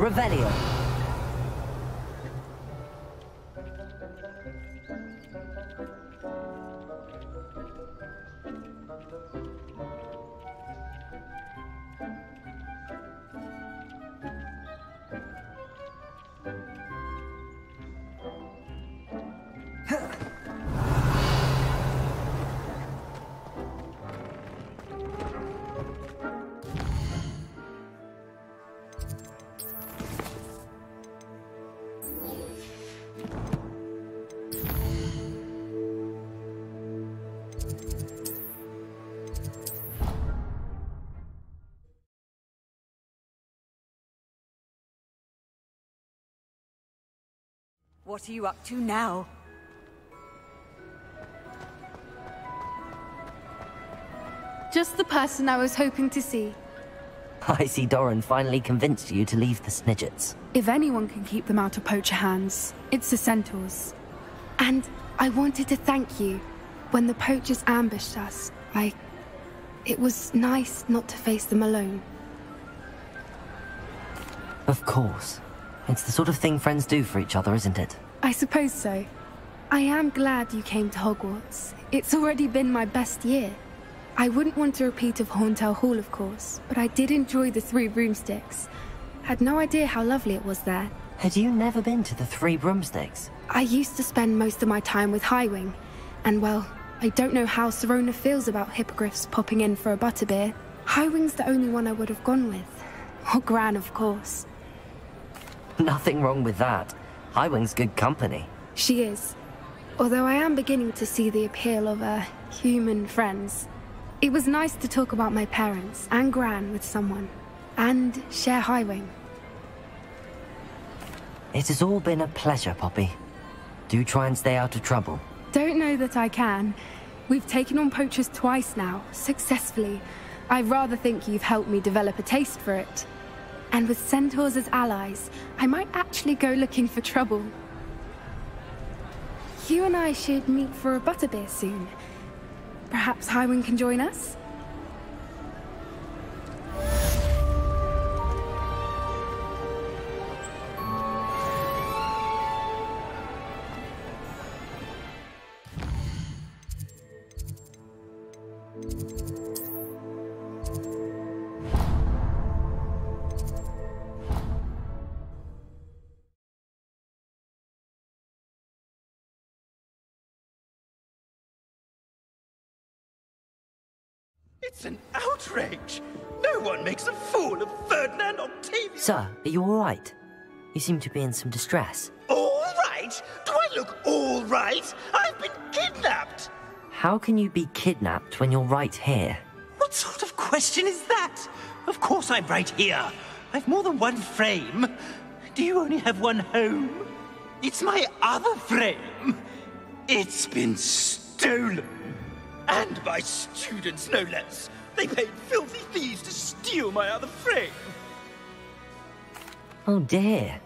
Revelio. What are you up to now? Just the person I was hoping to see. I see Doran finally convinced you to leave the Snidgets. If anyone can keep them out of poacher hands, it's the centaurs. And I wanted to thank you. When the poachers ambushed us, it was nice not to face them alone. Of course. It's the sort of thing friends do for each other, isn't it? I suppose so. I am glad you came to Hogwarts. It's already been my best year. I wouldn't want a repeat of Horntail Hall, of course, but I did enjoy the Three Broomsticks. Had no idea how lovely it was there. Had you never been to the Three Broomsticks? I used to spend most of my time with Highwing, and well, I don't know how Serona feels about hippogriffs popping in for a butterbeer. Highwing's the only one I would have gone with. Or Gran, of course. Nothing wrong with that. Highwing's good company. She is. Although I am beginning to see the appeal of, human friends. It was nice to talk about my parents and Gran with someone. And share Highwing. It has all been a pleasure, Poppy. Do try and stay out of trouble. Don't know that I can. We've taken on poachers twice now, successfully. I rather think you've helped me develop a taste for it. And with centaurs as allies, I might actually go looking for trouble. You and I should meet for a butterbeer soon. Perhaps Highwing can join us? It's an outrage! No one makes a fool of Ferdinand Octavius! Sir, are you all right? You seem to be in some distress. All right? Do I look all right? I've been kidnapped! How can you be kidnapped when you're right here? What sort of question is that? Of course I'm right here. I've more than one frame. Do you only have one home? It's my other frame. It's been stolen. And by students, no less. They paid filthy thieves to steal my other frame. Oh dear.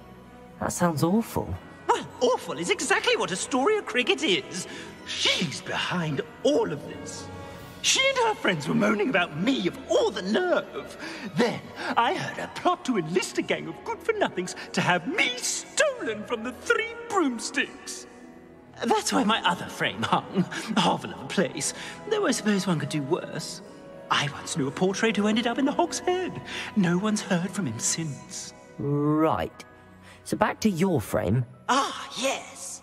That sounds awful. Well, awful is exactly what Astoria Cricket is. She's behind all of this. She and her friends were moaning about me of all the nerve. Then I heard her plot to enlist a gang of good-for-nothings to have me stolen from the Three Broomsticks. That's where my other frame hung. A hovel of a place. Though I suppose one could do worse. I once knew a portrait who ended up in the Hog's Head. No one's heard from him since. Right. So back to your frame. Ah, yes.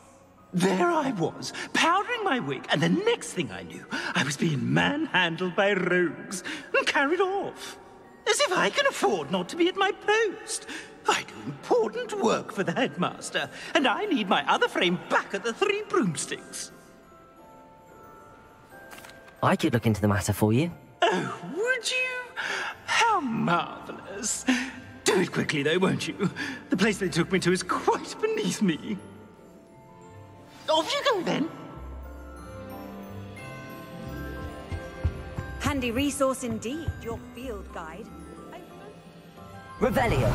There I was, powdering my wig, and the next thing I knew, I was being manhandled by rogues and carried off. As if I can afford not to be at my post. I do important work for the headmaster, and I need my other frame back at the Three Broomsticks. I could look into the matter for you. Oh, would you? How marvelous. Do it quickly, though, won't you? The place they took me to is quite beneath me. Off you go, then. Handy resource indeed, your field guide. Revelio.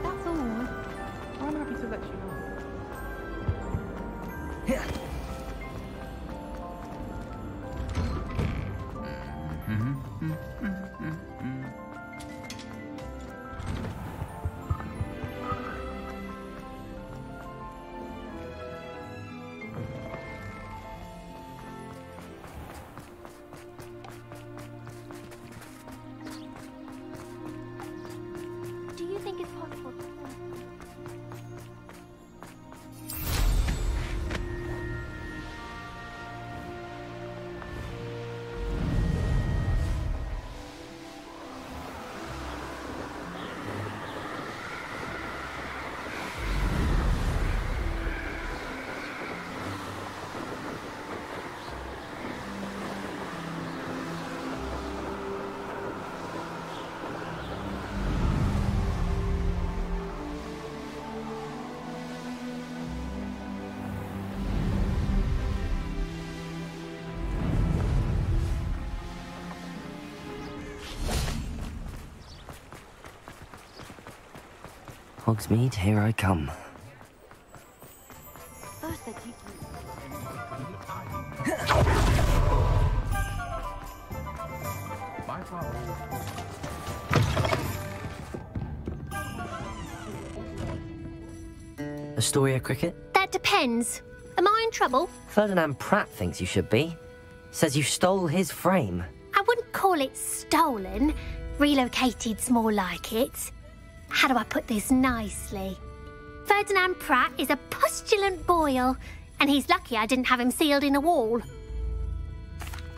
That's all. I'm happy to let you know. Hogsmeade, here I come. Astoria Cricket? That depends. Am I in trouble? Ferdinand Pratt thinks you should be. Says you stole his frame. I wouldn't call it stolen. Relocated's more like it. How do I put this nicely? Ferdinand Pratt is a postulant boil, and he's lucky I didn't have him sealed in a wall.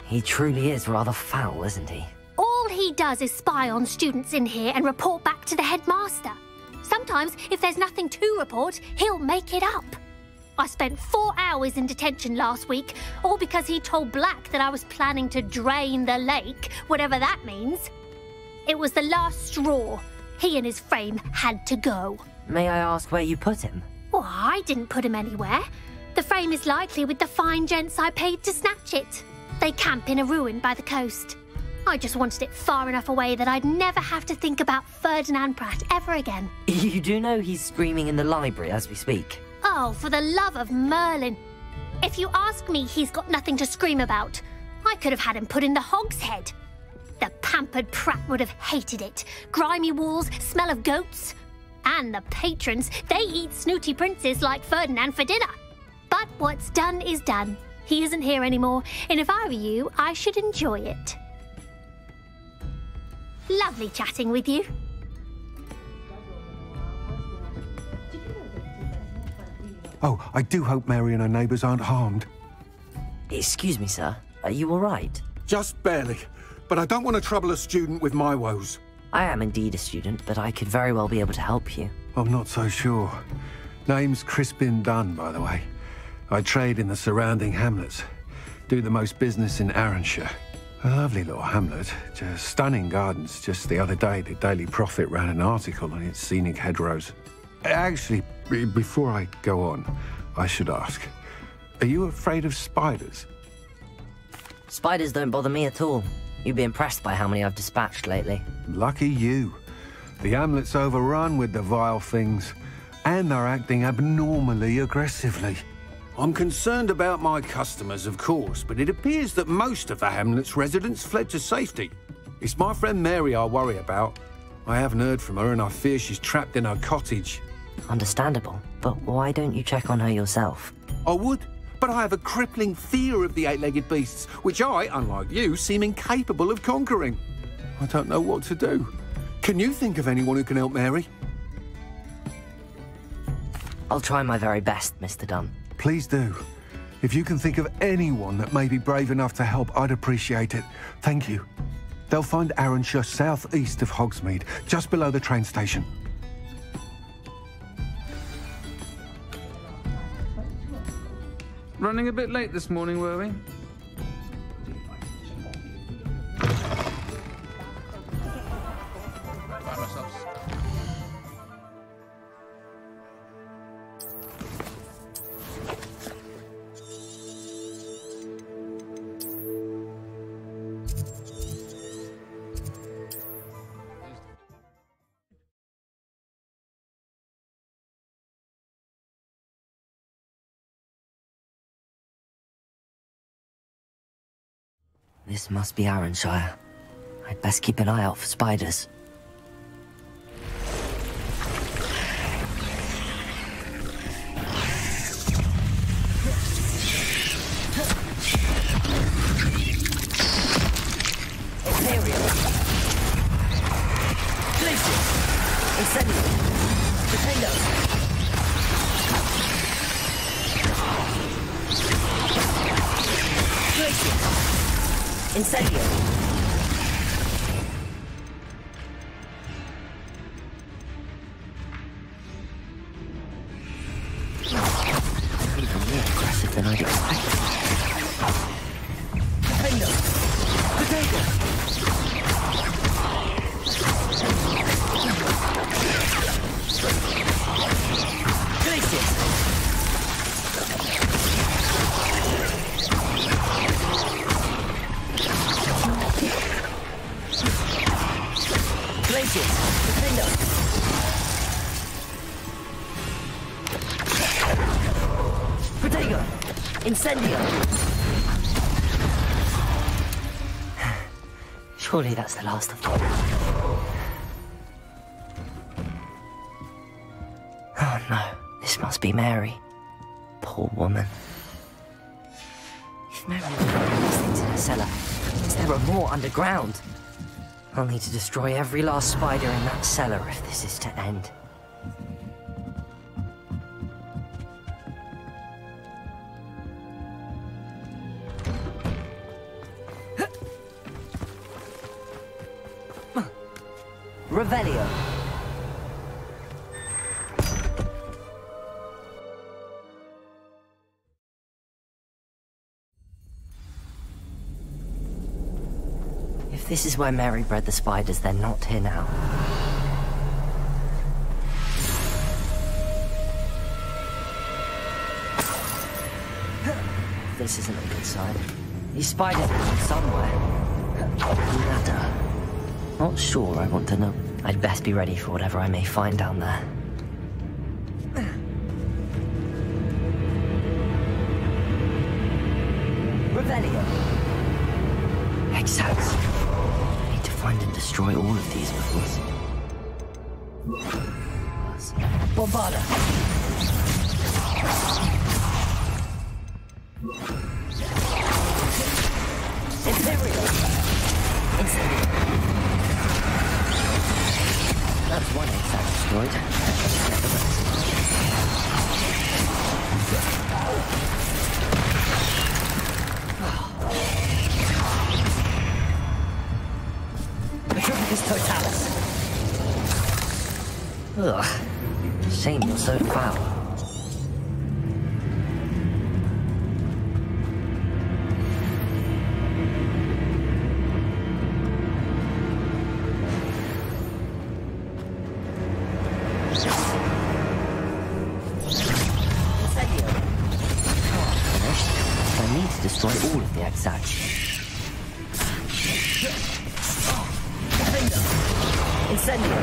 He truly is rather foul, isn't he? All he does is spy on students in here and report back to the headmaster. Sometimes, if there's nothing to report, he'll make it up. I spent 4 hours in detention last week, all because he told Black that I was planning to drain the lake, whatever that means. It was the last straw. He and his frame had to go. May I ask where you put him? Well, I didn't put him anywhere. The frame is likely with the fine gents I paid to snatch it. They camp in a ruin by the coast. I just wanted it far enough away that I'd never have to think about Ferdinand Pratt ever again. You do know he's screaming in the library as we speak? Oh, for the love of Merlin. If you ask me, he's got nothing to scream about. I could have had him put in the Hogshead. The pampered Pratt would have hated it. Grimy walls, smell of goats. And the patrons, they eat snooty princes like Ferdinand for dinner. But what's done is done. He isn't here anymore, and if I were you, I should enjoy it. Lovely chatting with you. Oh, I do hope Mary and her neighbours aren't harmed. Excuse me, sir. Are you all right? Just barely. But I don't want to trouble a student with my woes. I am indeed a student, but I could very well be able to help you. I'm not so sure. Name's Crispin Dunn, by the way. I trade in the surrounding hamlets. Do the most business in Arranshire. A lovely little hamlet. Just stunning gardens. Just the other day, the Daily Prophet ran an article on its scenic hedgerows. Actually, before I go on, I should ask, are you afraid of spiders? Spiders don't bother me at all. You'd be impressed by how many I've dispatched lately. Lucky you. The hamlet's overrun with the vile things, and they're acting abnormally aggressively. I'm concerned about my customers, of course, but it appears that most of the hamlet's residents fled to safety. It's my friend Mary I worry about. I haven't heard from her, and I fear she's trapped in her cottage. Understandable, but why don't you check on her yourself? I would, but I have a crippling fear of the eight-legged beasts, which I, unlike you, seem incapable of conquering. I don't know what to do. Can you think of anyone who can help Mary? I'll try my very best, Mr. Dunn. Please do. If you can think of anyone that may be brave enough to help, I'd appreciate it. Thank you. They'll find Arranshire southeast of Hogsmeade, just below the train station. Running a bit late this morning, were we? This must be Arranshire. I'd best keep an eye out for spiders. Imperial. Glacius. Incendio. Potato. Glacius. Incendio. Even more aggressive than I'd expected. Potato. Potato. Glacius. Incendio! Surely that's the last of them. Oh no, this must be Mary. Poor woman. If Mary was putting these things in her cellar, it means there are more underground. I'll need to destroy every last spider in that cellar if this is to end. Revelio. If this is where Mary bred the spiders, they're not here now. This isn't a good sign. These spiders are somewhere. Ladder. Not sure I want to know. I'd best be ready for whatever I may find down there. Revelio. Exacts. I need to find and destroy all of these before. Bombarda. Imperial. Incendio. That's one exact destroyed. Petrificus totalis. Ugh. Shame you're so foul. Destroy all of the exacts. Incendio.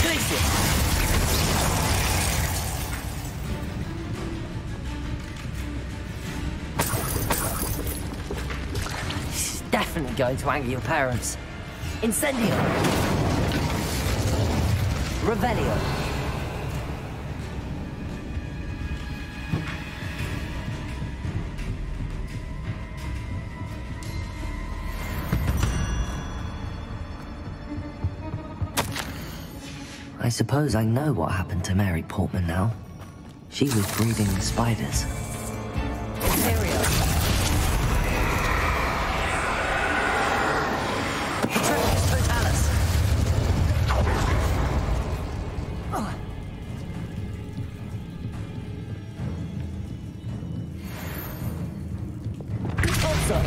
Glacier. This is definitely going to anger your parents. Incendio. Revelio. I suppose I know what happened to Mary Portman now. She was breeding the spiders. Imperial. Petrificus totalis. Also.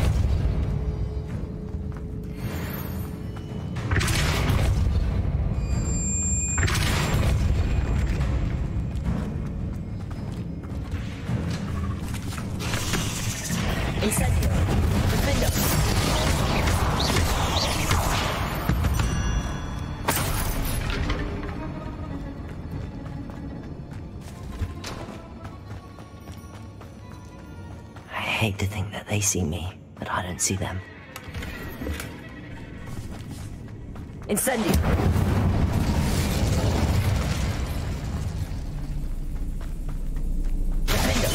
Incendio. Defender. I hate to think that they see me, but I don't see them. Incendio. Defender.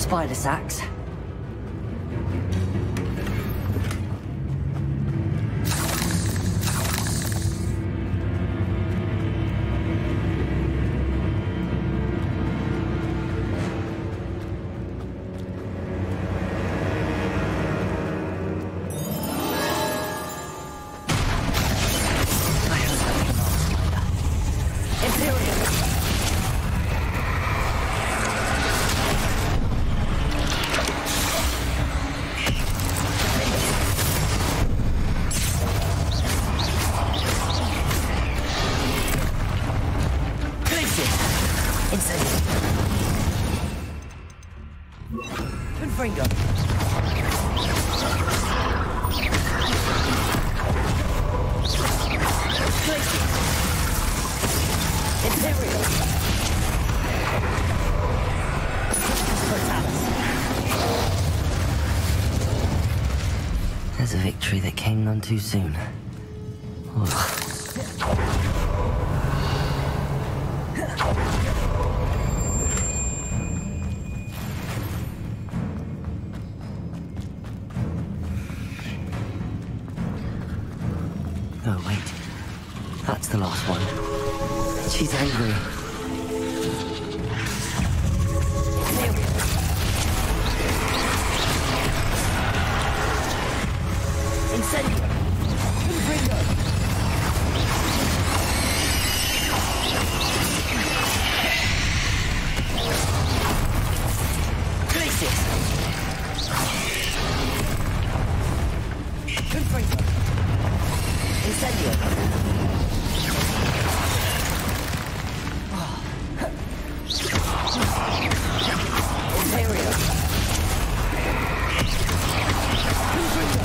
spider sacks. There's a victory that came none too soon. Ugh. Oh, wait. That's the last one. She's angry. Incendio! Confringo! Glacius! Confringo! Incendio! Imperio! Confringo!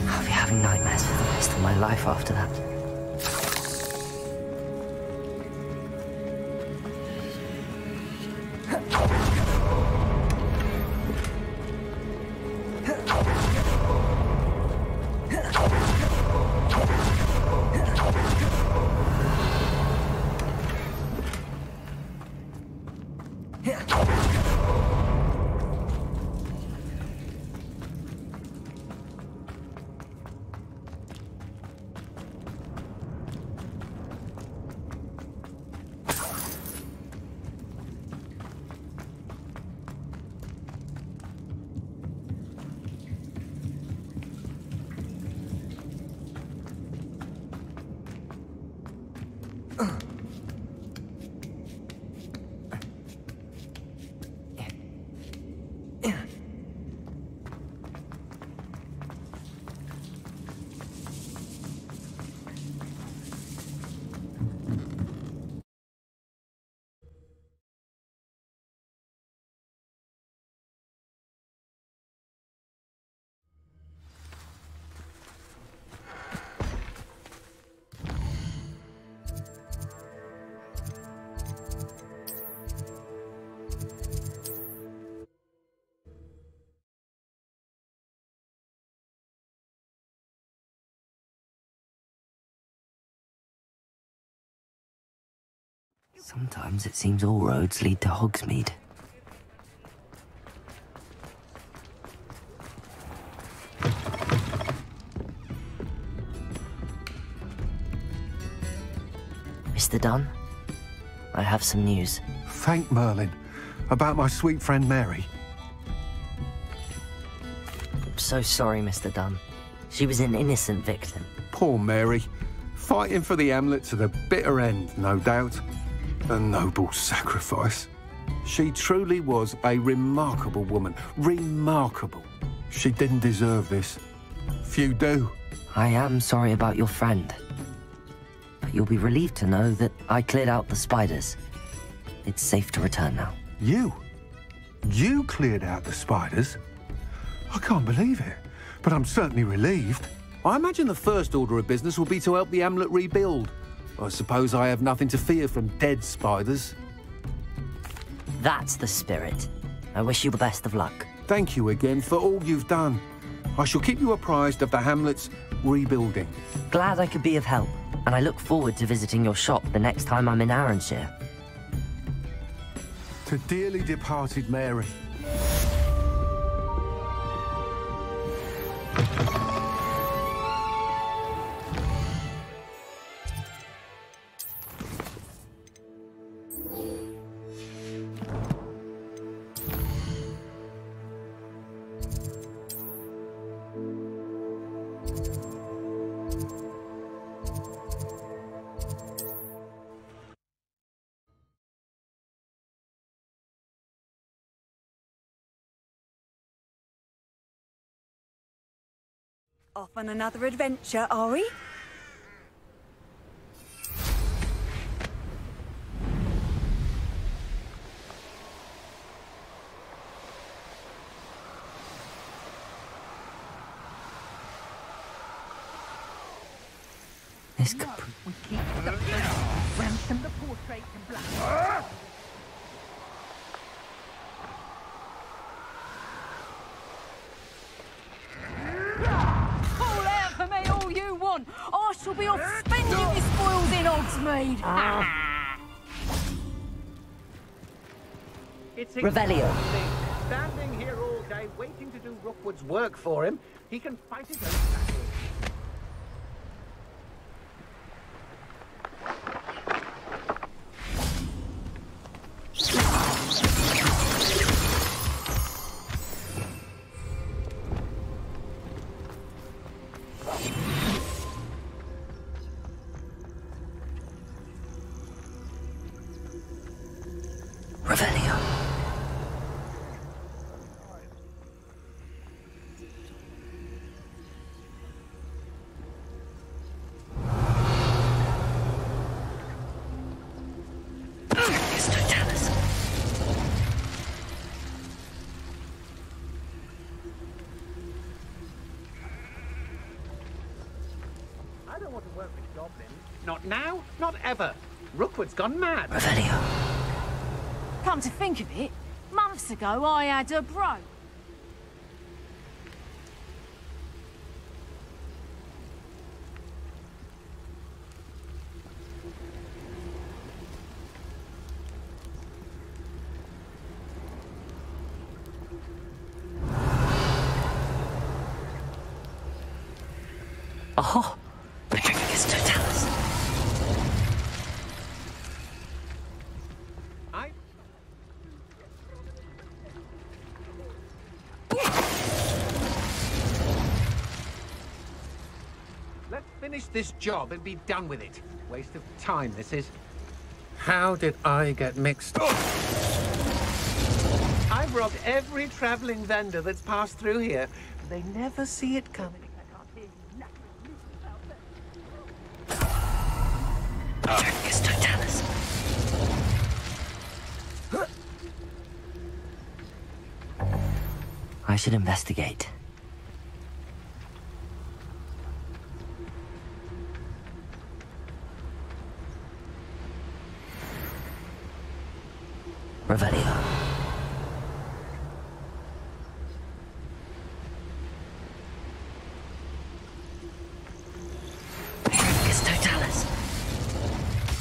I'll be having nightmares for the rest of my life after that. Sometimes it seems all roads lead to Hogsmeade. Mr. Dunn, I have some news. Thank Merlin. About my sweet friend Mary. I'm so sorry, Mr. Dunn. She was an innocent victim. Poor Mary. Fighting for the Hamlet to the bitter end, no doubt. A noble sacrifice. She truly was a remarkable woman. Remarkable. She didn't deserve this. Few do. I am sorry about your friend. But you'll be relieved to know that I cleared out the spiders. It's safe to return now. You? You cleared out the spiders? I can't believe it, but I'm certainly relieved. I imagine the first order of business will be to help the Hamlet rebuild. I suppose I have nothing to fear from dead spiders. That's the spirit. I wish you the best of luck. Thank you again for all you've done. I shall keep you apprised of the hamlet's rebuilding. Glad I could be of help, and I look forward to visiting your shop the next time I'm in Arranshire. To dearly departed Mary. Off on another adventure, are we? This could We keep the ransom the portrait in black. Call out for me all you want. I shall be off spending my spoils in Hogsmeade. It's Revelio. Standing here all day waiting to do Rookwood's work for him. He can fight his own battles. Revelio. I don't want to work with goblins. Not now, not ever. Rookwood's gone mad. Revelio. Come to think of it, months ago I had a bro. Oh, Retricus Totalis. Let's finish this job and be done with it. Waste of time, this is. How did I get mixed up? I've robbed every traveling vendor that's passed through here. They never see it coming. Retricus Totalis. I should investigate. Revelio. Retricus Totalis.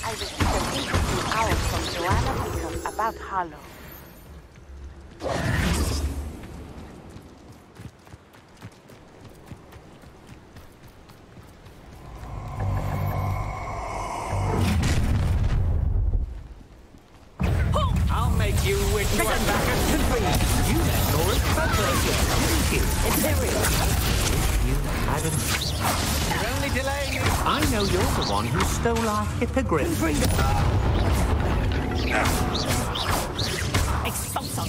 I received a recent hour from Joanna Baker about Harlow. I'll make you wish you were back at Capri. You let Laura Thank you, Imperial. You hadn't. You're only delaying it. I know you're the one who stole our hippogriff. Expulso.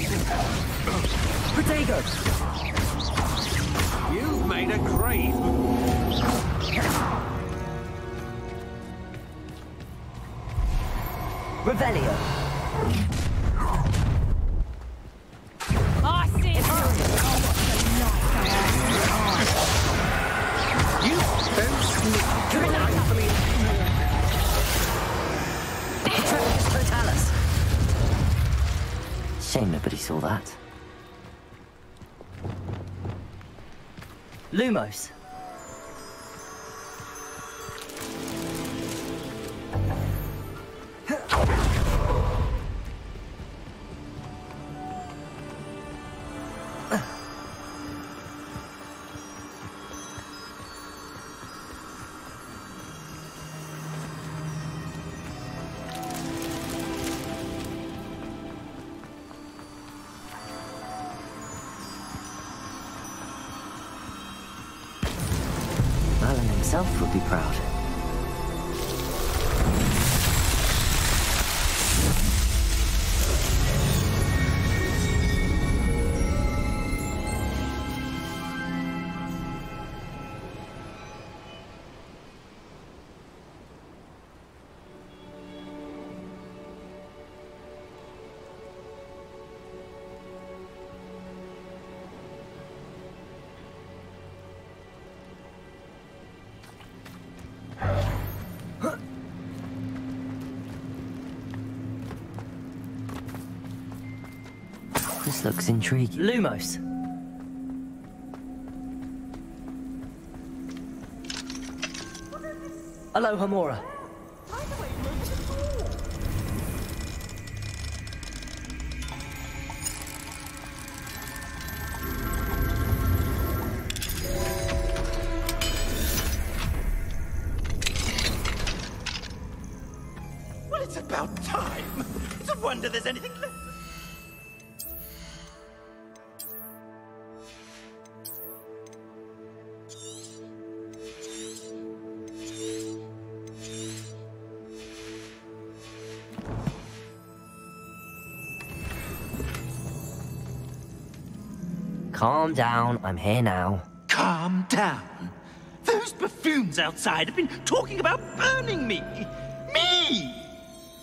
Protego. You've made a grave. Revelio. I see it. Oh, what a light. You don't sneak. Rightfully. Retricus Totalis. Shame nobody saw that. Lumos. Merlin himself would be proud. This looks intriguing. Lumos. Aloha Mora. Well, it's about time. It's a wonder there's anything left. Calm down, I'm here now. Calm down. Those buffoons outside have been talking about burning me. Me!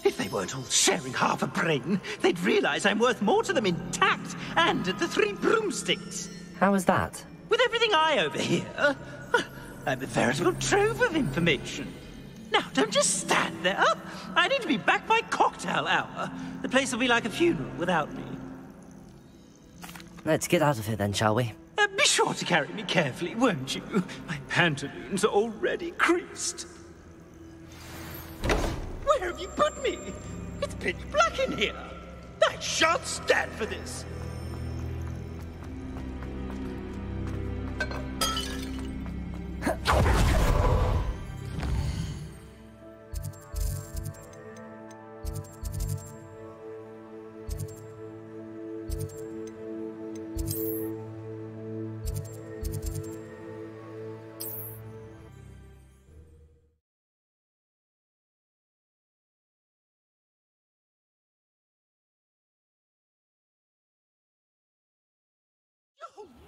If they weren't all sharing half a brain, they'd realize I'm worth more to them intact and at the 3 broomsticks. How was that? With everything I overhear, I'm a veritable trove of information. Now, don't just stand there. I need to be back by cocktail hour. The place will be like a funeral without me. Let's get out of here then, shall we? Be sure to carry me carefully, won't you? My pantaloons are already creased. Where have you put me? It's pitch black in here. I shan't stand for this.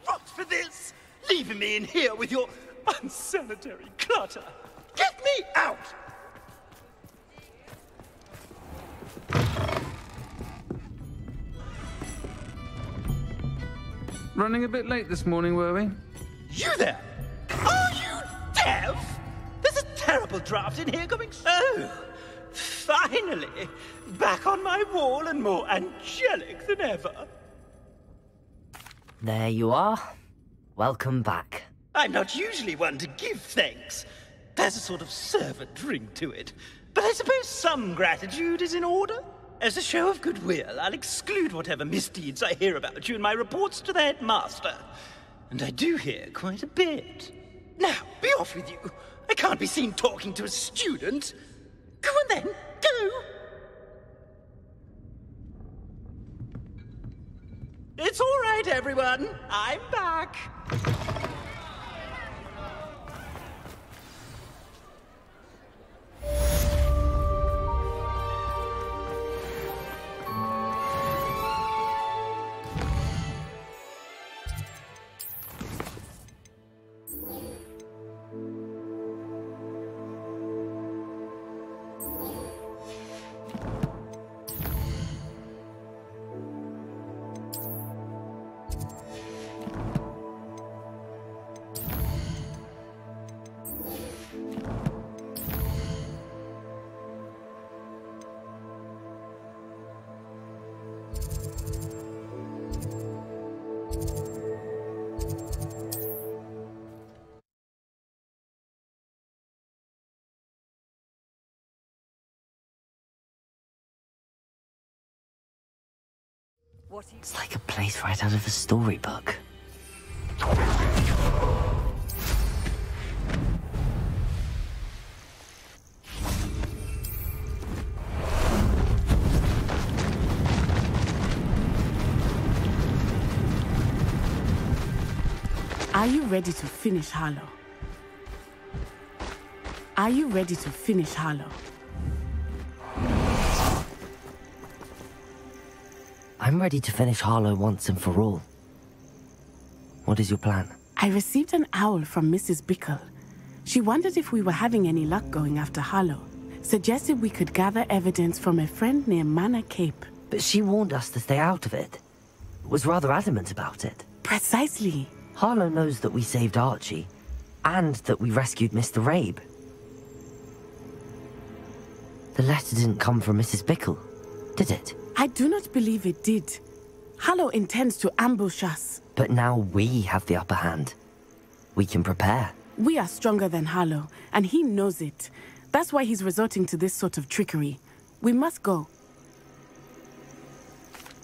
Rot for this! Leaving me in here with your unsanitary clutter! Get me out! Running a bit late this morning, were we? You there! Are you deaf? There's a terrible draft in here coming. Oh! Finally! Back on my wall and more angelic than ever. There you are. Welcome back. I'm not usually one to give thanks. There's a sort of servant ring to it. But I suppose some gratitude is in order. As a show of goodwill, I'll exclude whatever misdeeds I hear about you in my reports to the headmaster. And I do hear quite a bit. Now, be off with you. I can't be seen talking to a student. Go on then, go! It's all right, everyone. I'm back. It's like a place right out of a storybook. Are you ready to finish Harlow? Are you ready to finish Harlow? I'm ready to finish Harlow once and for all. What is your plan? I received an owl from Mrs. Bickle. She wondered if we were having any luck going after Harlow. Suggested we could gather evidence from a friend near Manor Cape. But she warned us to stay out of it. Was rather adamant about it. Precisely. Harlow knows that we saved Archie, and that we rescued Mr. Rabe. The letter didn't come from Mrs. Bickle, did it? I do not believe it did. Harlow intends to ambush us. But now we have the upper hand. We can prepare. We are stronger than Harlow, and he knows it. That's why he's resorting to this sort of trickery. We must go.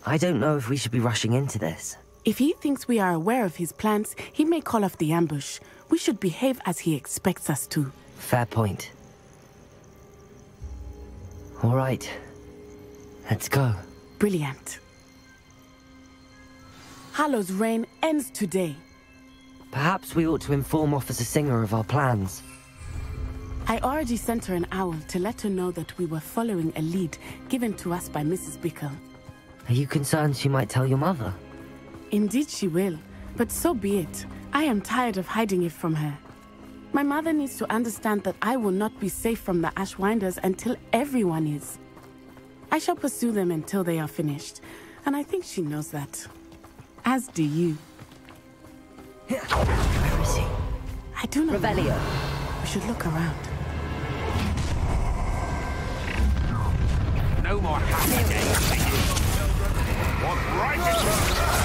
I don't know if we should be rushing into this. If he thinks we are aware of his plans, he may call off the ambush. We should behave as he expects us to. Fair point. All right. Let's go. Brilliant. Harlow's reign ends today. Perhaps we ought to inform Officer Singer of our plans. I already sent her an owl to let her know that we were following a lead given to us by Mrs. Bickle. Are you concerned she might tell your mother? Indeed she will, but so be it. I am tired of hiding it from her. My mother needs to understand that I will not be safe from the Ashwinders until everyone is. I shall pursue them until they are finished, and I think she knows that. As do you. Where is he? I do not Revelio. know. We should look around. No more happy days. What right is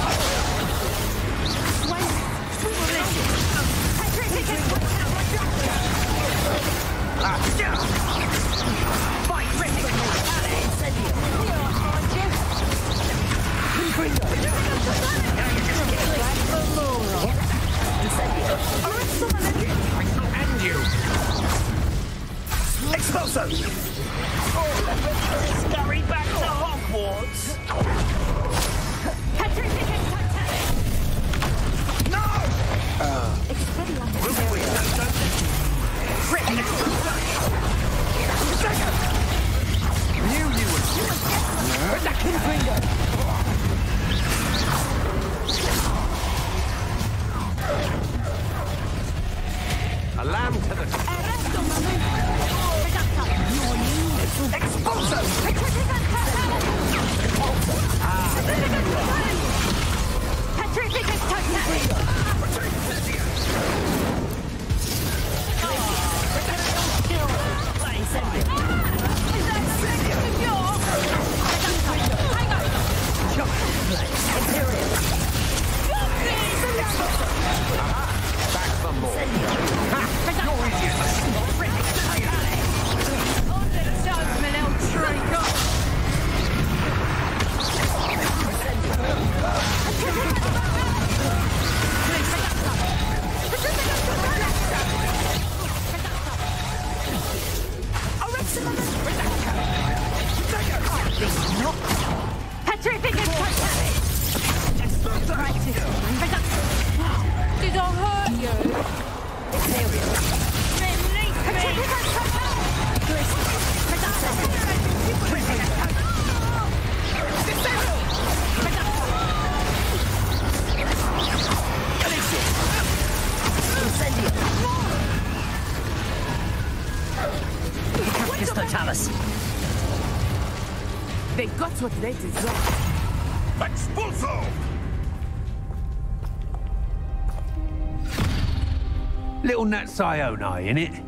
and you. Expulso! Scurry back to Hogwarts! A lamb to the... Expulso! Back for more. Did I hurt you? They got what they deserve. Expulso! Little Natsione, innit?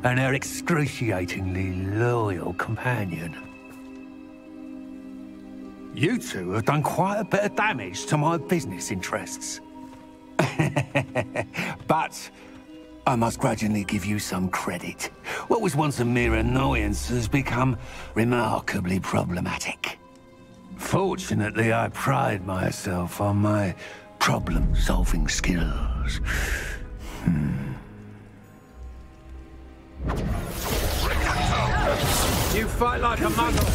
And her excruciatingly loyal companion. You two have done quite a bit of damage to my business interests. But I must grudgingly give you some credit. What was once a mere annoyance has become remarkably problematic. Fortunately, I pride myself on my problem-solving skills. You fight like a muggle.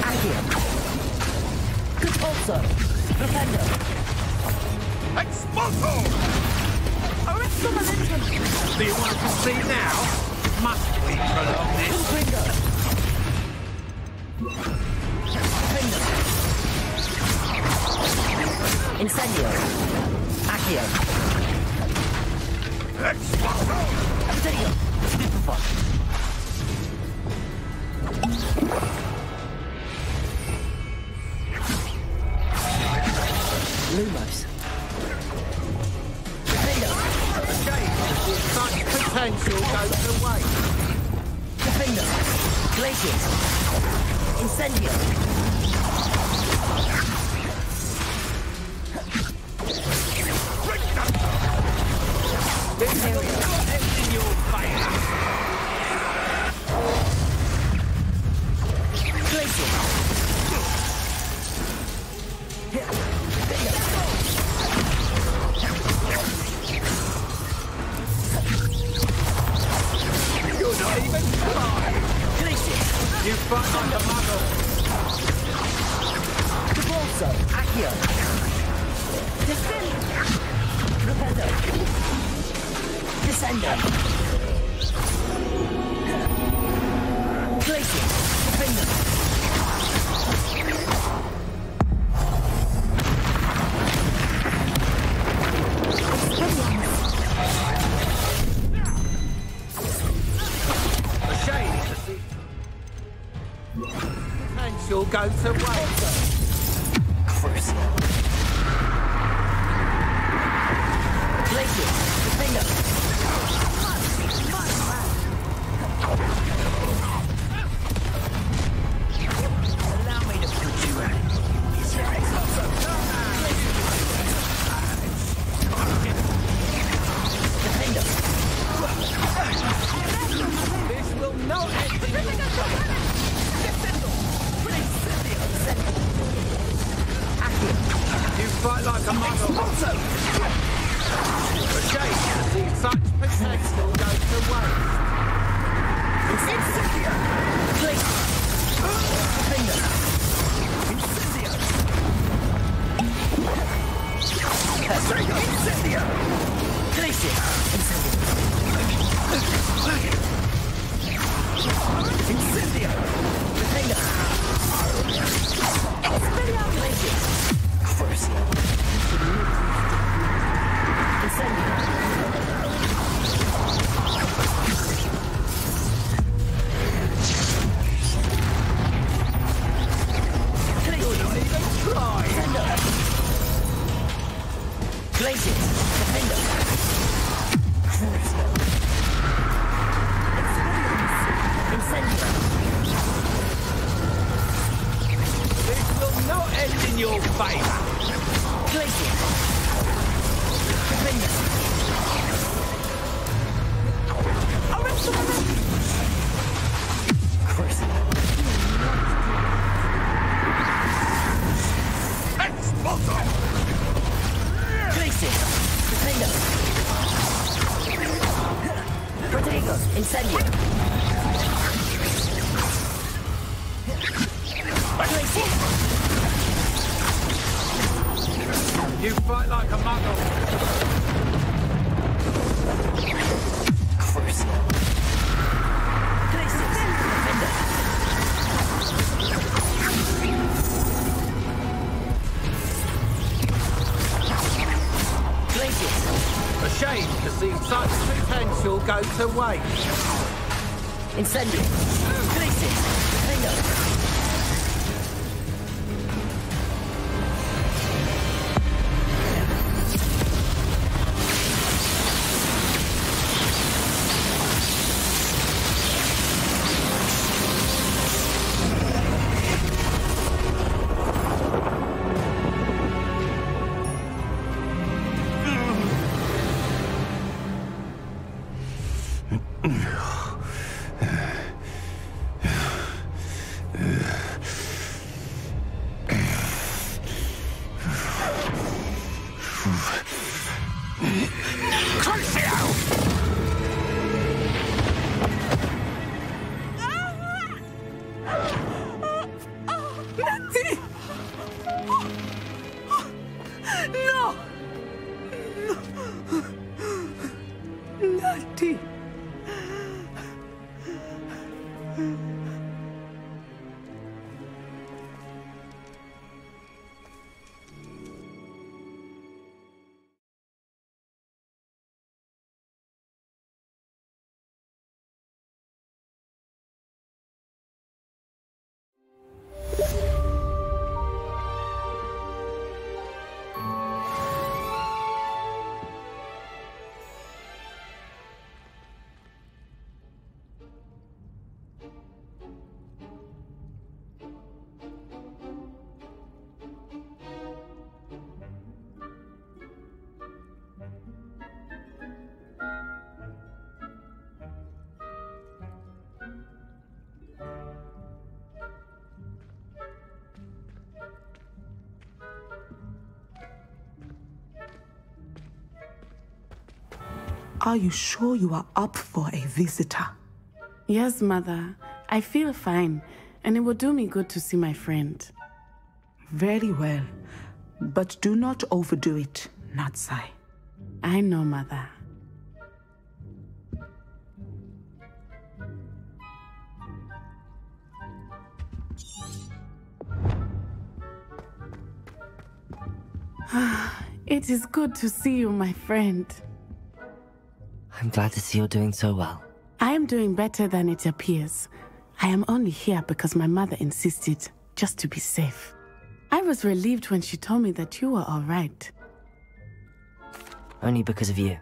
Accio. Good also. Defender. Expulso! Do you want to see now? Must we prolong this? Gringo. Incendio. Accio. Expulso! Incendio. Stupefy. Lumos. Defender. Such potential goes to waste. Defender. Glaciers. Incendio. In your face. Glaciers. You're not even trying. Glaciers. You fight like a muggle. Devolso. Accio. Defend. Rependo. Descendo. Glacier. Defender. A shame to see. Potential goes to waste. Crucial. Glacier. Defender. Allow me to put you out. Defender. This will not end in your You fight like a muggle. A shame to see such potential go to waste. Incendio. Glacier. Defender. Incendio. Incendio. Glacier. Incendio. Incendio. Defender. Incendio. Glacier. Crucial. Incendio. Glacier. Defender. Crucial. Incendio. This will not end in your favour. Glacier. Defender. Crucial. Expulso! Glacier. Defender. Rodrigo. Incendio. Glacier. You fight like a muggle. Crucial. Glacier. Defender. Glacier. A shame to see such potential go to waste. Incendio. Glacier. Defender. Natty! No! Natty! Are you sure you are up for a visitor? Yes, Mother. I feel fine, and it will do me good to see my friend. Very well. But do not overdo it, Natsai. I know, Mother. It is good to see you, my friend. I'm glad to see you're doing so well. I am doing better than it appears. I am only here because my mother insisted, just to be safe. I was relieved when she told me that you were all right. Only because of you.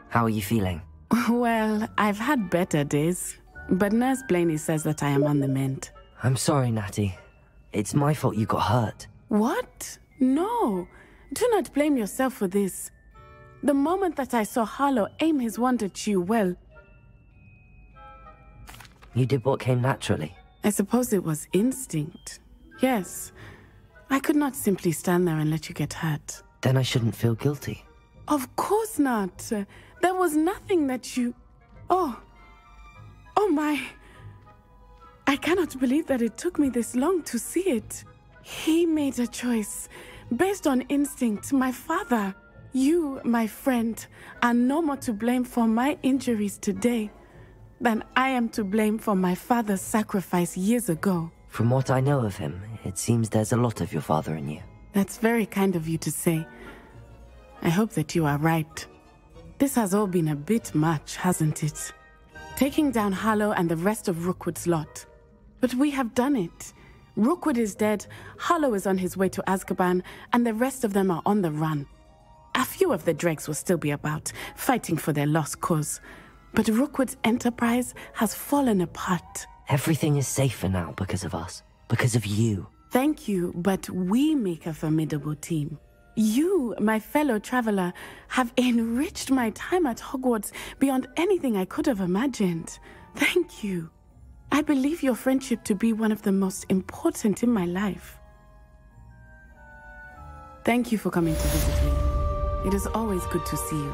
How are you feeling? Well, I've had better days, but Nurse Blaney says that I am on the mend. I'm sorry, Natty. It's my fault you got hurt. What? No. Do not blame yourself for this. The moment that I saw Harlow aim his wand at you, well... You did what came naturally. I suppose it was instinct. Yes. I could not simply stand there and let you get hurt. Then I shouldn't feel guilty. Of course not. There was nothing that you... Oh my... I cannot believe that it took me this long to see it. He made a choice. Based on instinct, my father... You, my friend, are no more to blame for my injuries today than I am to blame for my father's sacrifice years ago. From what I know of him, it seems there's a lot of your father in you. That's very kind of you to say. I hope that you are right. This has all been a bit much, hasn't it? Taking down Harlow and the rest of Rookwood's lot. But we have done it. Rookwood is dead, Harlow is on his way to Azkaban, and the rest of them are on the run. A few of the dregs will still be about, fighting for their lost cause. But Rookwood's enterprise has fallen apart. Everything is safer now because of us. Because of you. Thank you, but we make a formidable team. You, my fellow traveler, have enriched my time at Hogwarts beyond anything I could have imagined. Thank you. I believe your friendship to be one of the most important in my life. Thank you for coming to visit me. It is always good to see you.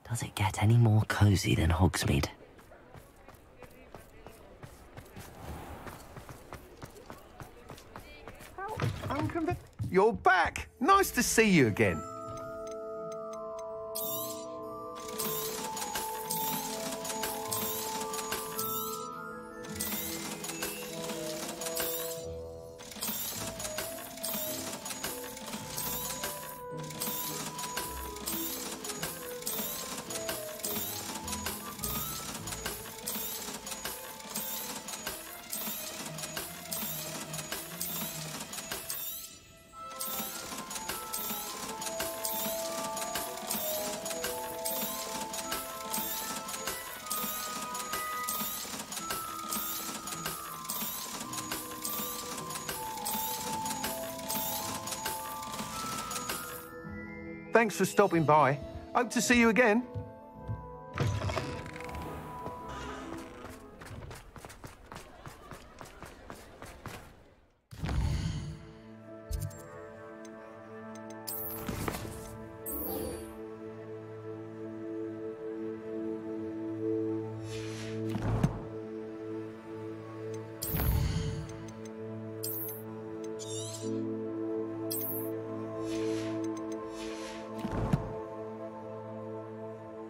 Does it get any more cozy than Hogsmeade? You're back! Nice to see you again. Thanks for stopping by. Hope to see you again.